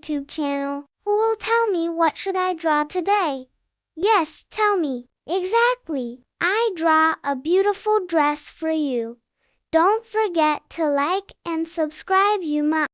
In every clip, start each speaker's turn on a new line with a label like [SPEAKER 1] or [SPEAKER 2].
[SPEAKER 1] YouTube channel. Who will tell me what should I draw today? Yes, tell me. Exactly. I draw a beautiful dress for you. Don't forget to like and subscribe my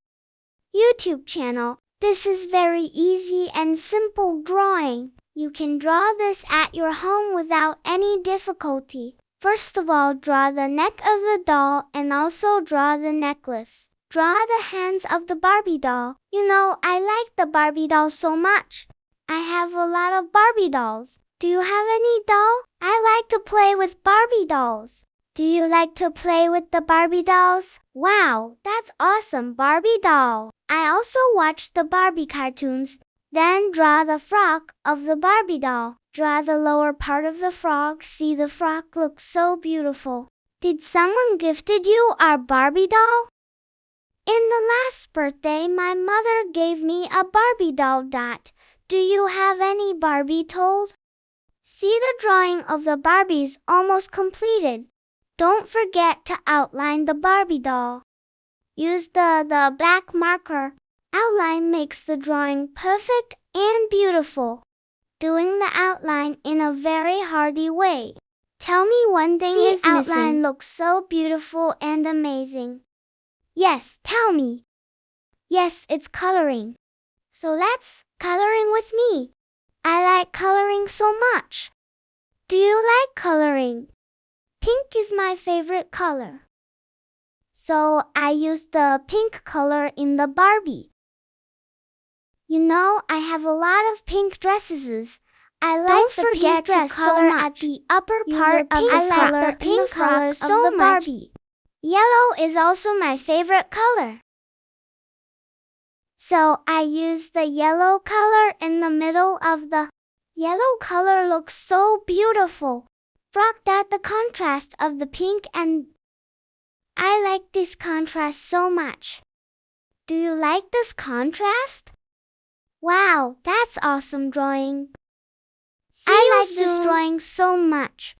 [SPEAKER 1] YouTube channel. This is very easy and simple drawing. You can draw this at your home without any difficulty. First of all, draw the neck of the doll and also draw the necklace. Draw the hands of the Barbie doll. You know, I like the Barbie doll so much. I have a lot of Barbie dolls. Do you have any doll? I like to play with Barbie dolls. Do you like to play with the Barbie dolls? Wow, that's awesome, Barbie doll. I also watch the Barbie cartoons. Then draw the frock of the Barbie doll. Draw the lower part of the frock. See, the frock looks so beautiful. Did someone gifted you our Barbie doll? In the last birthday, my mother gave me a Barbie doll. Do you have any Barbie dolls? See, the drawing of the Barbies almost completed. Don't forget to outline the Barbie doll. Use the black marker. Outline makes the drawing perfect and beautiful. Doing the outline in a very hardy way. Tell me one thing is missing. The outline looks so beautiful and amazing. Yes, tell me. Yes, it's coloring. So let's coloring with me. I like coloring so much. Do you like coloring? Pink is my favorite color. So I use the pink color in the Barbie. You know, I have a lot of pink dresses. I like the pink dress so much. At the upper part of the pink color so much. Barbie. Yellow is also my favorite color. So I use the yellow color in the middle of the yellow color looks so beautiful. Frocked at the contrast of the pink and I like this contrast so much. Do you like I Wow, that's awesome drawing. I like this drawing so much.